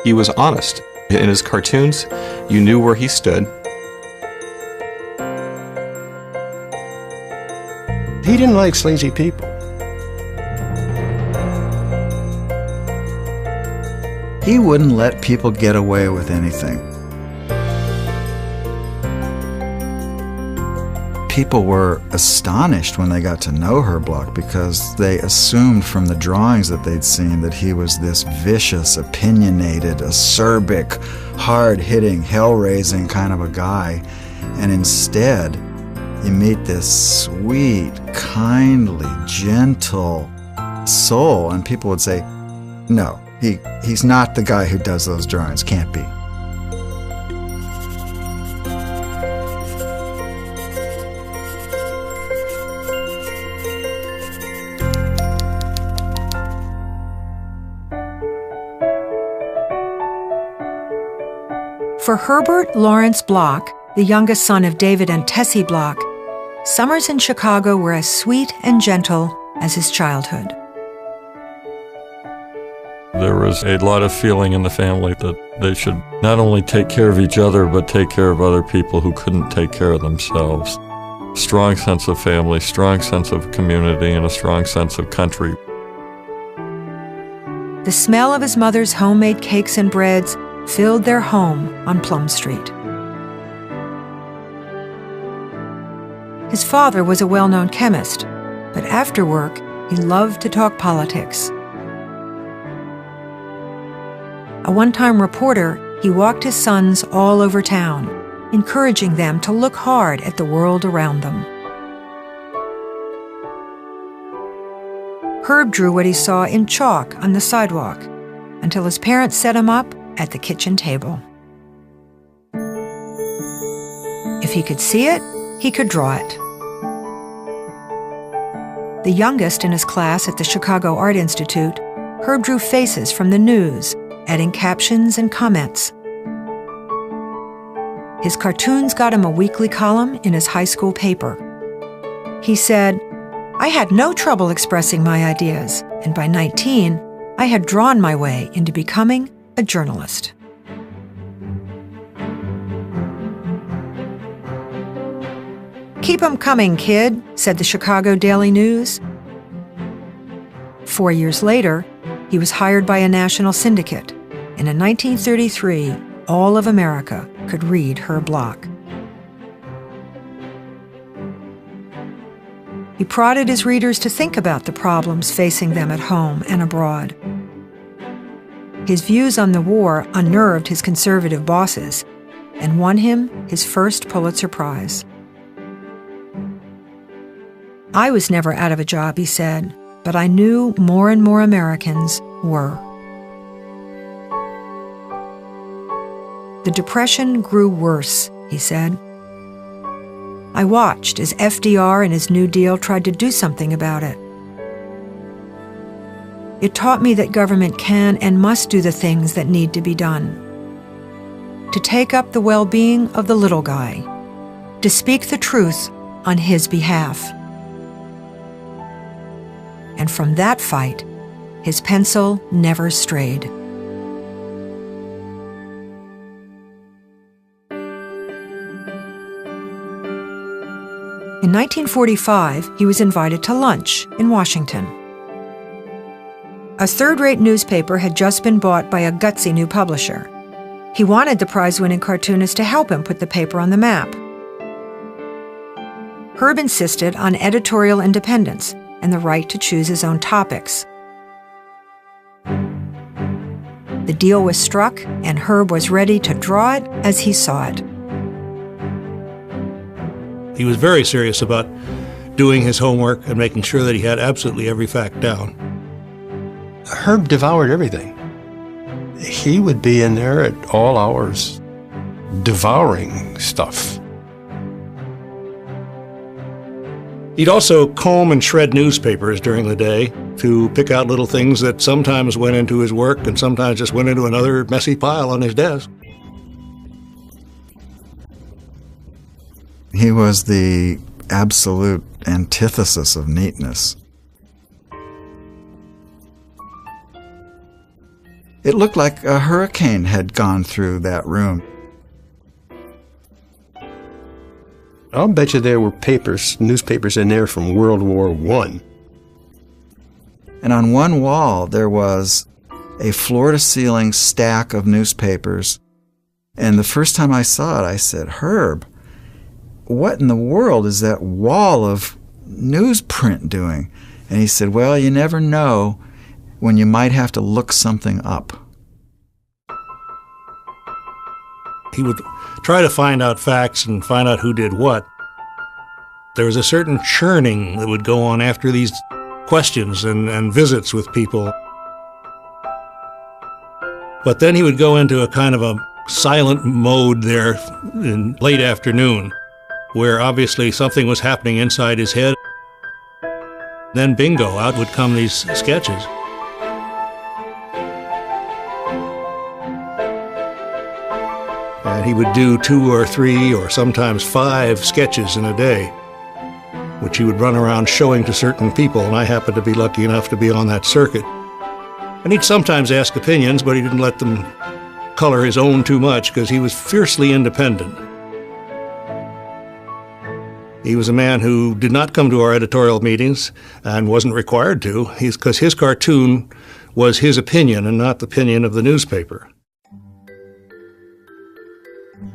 He was honest. In his cartoons, you knew where he stood. He didn't like sleazy people. He wouldn't let people get away with anything. People were astonished when they got to know Herblock because they assumed from the drawings that they'd seen that he was this vicious, opinionated, acerbic, hard-hitting, hell-raising kind of a guy. And instead, you meet this sweet, kindly, gentle soul, and people would say, no, he's not the guy who does those drawings, can't be. For Herbert Lawrence Block, the youngest son of David and Tessie Block, summers in Chicago were as sweet and gentle as his childhood. There was a lot of feeling in the family that they should not only take care of each other, but take care of other people who couldn't take care of themselves. Strong sense of family, strong sense of community, and a strong sense of country. The smell of his mother's homemade cakes and breads filled their home on Plum Street. His father was a well-known chemist, but after work, he loved to talk politics. A one-time reporter, he walked his sons all over town, encouraging them to look hard at the world around them. Herb drew what he saw in chalk on the sidewalk until his parents set him up at the kitchen table. If he could see it, he could draw it. The youngest in his class at the Chicago Art Institute, Herb drew faces from the news, adding captions and comments. His cartoons got him a weekly column in his high school paper. He said, "I had no trouble expressing my ideas, and by 19, I had drawn my way into becoming a journalist." "Keep 'em coming, kid," said the Chicago Daily News. 4 years later, he was hired by a national syndicate, and in 1933, all of America could read Herb Block. He prodded his readers to think about the problems facing them at home and abroad. His views on the war unnerved his conservative bosses and won him his first Pulitzer Prize. "I was never out of a job," he said, "but I knew more and more Americans were." The Depression grew worse, he said. "I watched as FDR and his New Deal tried to do something about it. It taught me that government can and must do the things that need to be done. To take up the well-being of the little guy. To speak the truth on his behalf." And from that fight, his pencil never strayed. In 1945, he was invited to lunch in Washington. A third-rate newspaper had just been bought by a gutsy new publisher. He wanted the prize-winning cartoonist to help him put the paper on the map. Herb insisted on editorial independence and the right to choose his own topics. The deal was struck, and Herb was ready to draw it as he saw it. He was very serious about doing his homework and making sure that he had absolutely every fact down. Herb devoured everything. He would be in there at all hours, devouring stuff. He'd also comb and shred newspapers during the day to pick out little things that sometimes went into his work and sometimes just went into another messy pile on his desk. He was the absolute antithesis of neatness. It looked like a hurricane had gone through that room. I'll bet you there were newspapers in there from World War I. And on one wall, there was a floor-to-ceiling stack of newspapers. And the first time I saw it, I said, "Herb, what in the world is that wall of newsprint doing?" And he said, "Well, you never know when you might have to look something up." He would try to find out facts and find out who did what. There was a certain churning that would go on after these questions and visits with people. But then he would go into a kind of a silent mode there in late afternoon, where obviously something was happening inside his head. Then bingo, out would come these sketches. And he would do 2 or 3 or sometimes 5 sketches in a day, which he would run around showing to certain people, and I happened to be lucky enough to be on that circuit. And he'd sometimes ask opinions, but he didn't let them color his own too much because he was fiercely independent. He was a man who did not come to our editorial meetings and wasn't required to, because his cartoon was his opinion and not the opinion of the newspaper.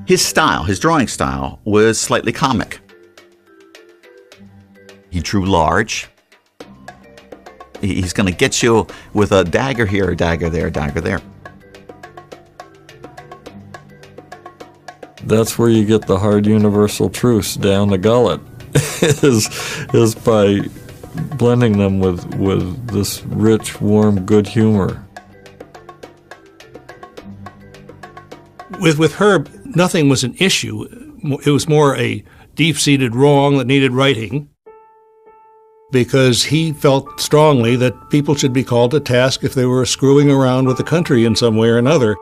His style, his drawing style, was slightly comic. He drew large. He's going to get you with a dagger here, a dagger there, a dagger there. That's where you get the hard universal truths down the gullet, is by blending them with this rich, warm, good humor. With Herb, nothing was an issue. It was more a deep-seated wrong that needed righting, because he felt strongly that people should be called to task if they were screwing around with the country in some way or another.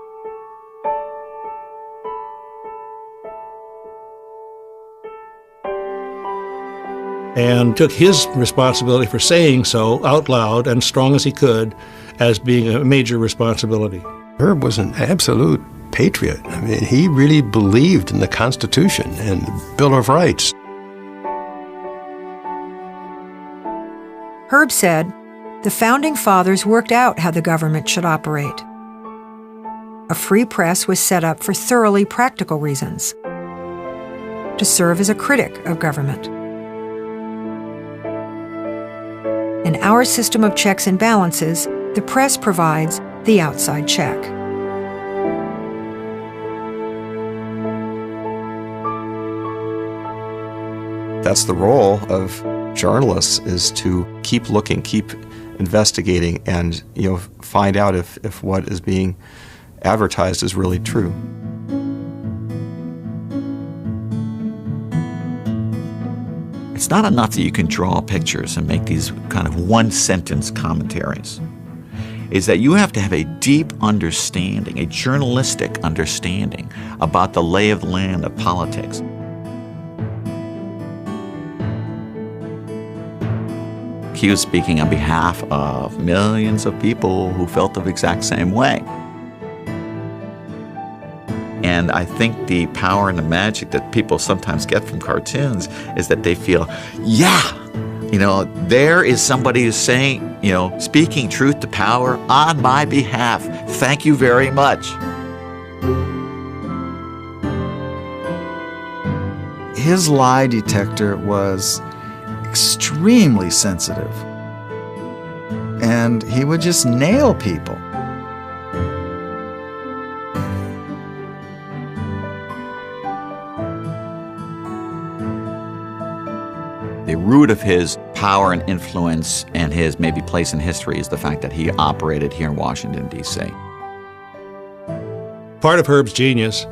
And took his responsibility for saying so out loud and strong as he could as being a major responsibility. Herb was an absolute patriot. I mean, he really believed in the Constitution and the Bill of Rights. Herb said, the Founding Fathers worked out how the government should operate. A free press was set up for thoroughly practical reasons, to serve as a critic of government. In our system of checks and balances, the press provides the outside check. That's the role of journalists, is to keep looking, keep investigating, and find out if what is being advertised is really true. It's not enough that you can draw pictures and make these kind of one-sentence commentaries. Is that you have to have a deep understanding, a journalistic understanding about the lay of the land of politics. He was speaking on behalf of millions of people who felt the exact same way. And I think the power and the magic that people sometimes get from cartoons is that they feel, there is somebody who's saying, speaking truth to power on my behalf. Thank you very much. His lie detector was extremely sensitive, and he would just nail people. The root of his power and influence and his maybe place in history is the fact that he operated here in Washington, D.C. Part of Herb's genius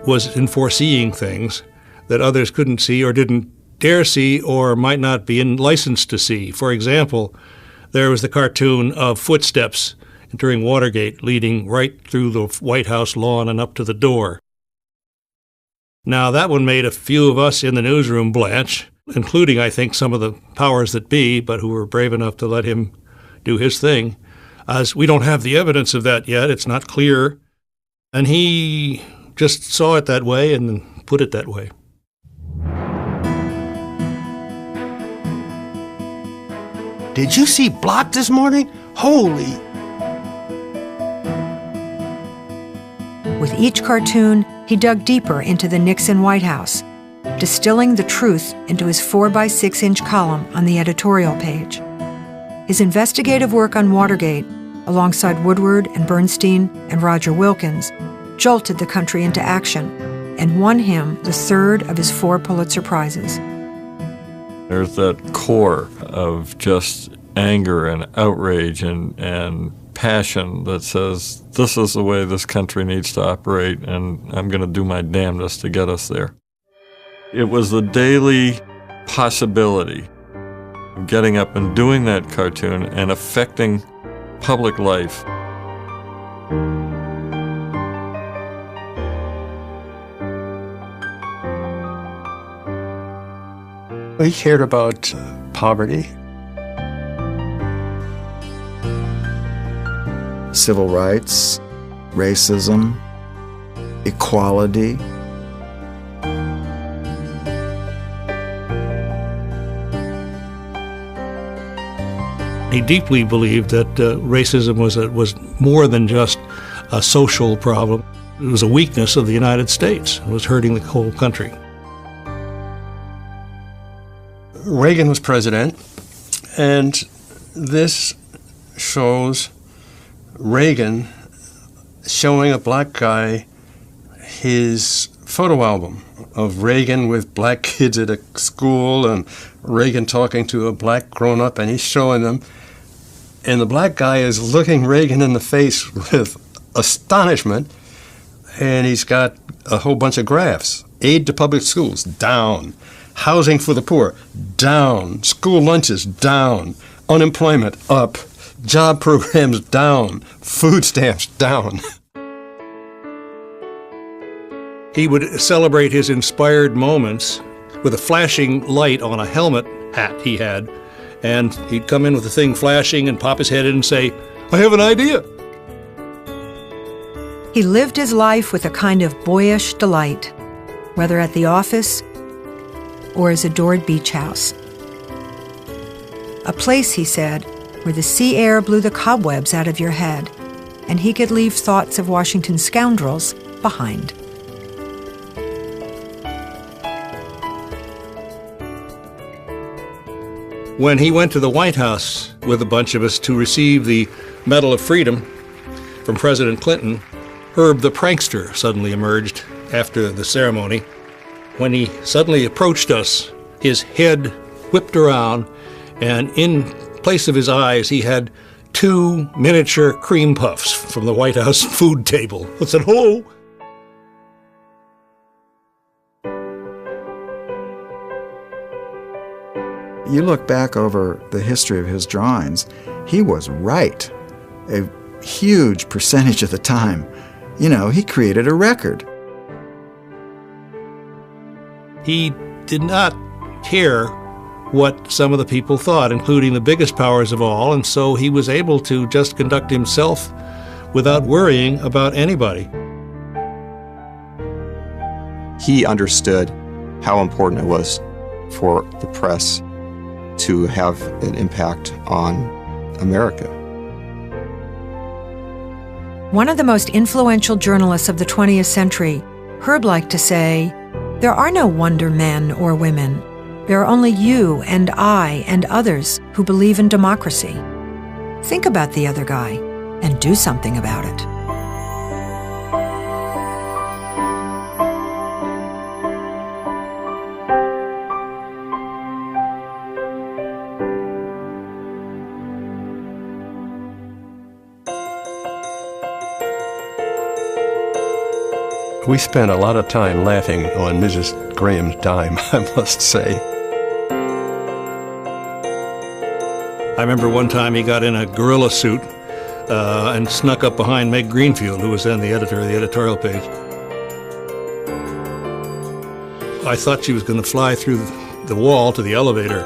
was in foreseeing things that others couldn't see or didn't dare see or might not be licensed to see. For example, there was the cartoon of footsteps during Watergate leading right through the White House lawn and up to the door. Now, that one made a few of us in the newsroom blanch, including, I think, some of the powers that be, but who were brave enough to let him do his thing. as we don't have the evidence of that yet, it's not clear. And he just saw it that way and then put it that way. Did you see Block this morning? Holy! With each cartoon, he dug deeper into the Nixon White House, distilling the truth into his 4x6-inch column on the editorial page. His investigative work on Watergate, alongside Woodward and Bernstein and Roger Wilkins, jolted the country into action and won him the third of his 4 Pulitzer Prizes. There's that core of just anger and outrage and passion that says, this is the way this country needs to operate, and I'm going to do my damnedest to get us there. It was the daily possibility of getting up and doing that cartoon and affecting public life. We cared about poverty. Civil rights, racism, equality. He deeply believed that racism was more than just a social problem. It was a weakness of the United States. It was hurting the whole country. Reagan was president, and this shows Reagan showing a black guy his photo album of Reagan with black kids at a school and Reagan talking to a black grown-up, and he's showing them. And the black guy is looking Reagan in the face with astonishment, and he's got a whole bunch of graphs. Aid to public schools, down. Housing for the poor, down. School lunches, down. Unemployment, up. Job programs, down. Food stamps, down. He would celebrate his inspired moments with a flashing light on a helmet hat he had, and he'd come in with the thing flashing and pop his head in and say, "I have an idea." He lived his life with a kind of boyish delight, whether at the office or his adored beach house. A place, he said, where the sea air blew the cobwebs out of your head, and he could leave thoughts of Washington scoundrels behind. When he went to the White House with a bunch of us to receive the Medal of Freedom from President Clinton, Herb the prankster suddenly emerged after the ceremony. When he suddenly approached us, his head whipped around, and in place of his eyes, he had 2 miniature cream puffs from the White House food table. I said, "Hello." You look back over the history of his drawings, he was right a huge percentage of the time. You know, he created a record. He did not care what some of the people thought, including the biggest powers of all, and so he was able to just conduct himself without worrying about anybody. He understood how important it was for the press to have an impact on America. One of the most influential journalists of the 20th century, Herb liked to say, "There are no wonder men or women. There are only you and I and others who believe in democracy. Think about the other guy and do something about it." We spent a lot of time laughing on Mrs. Graham's dime, I must say. I remember one time he got in a gorilla suit and snuck up behind Meg Greenfield, who was then the editor of the editorial page. I thought she was going to fly through the wall to the elevator.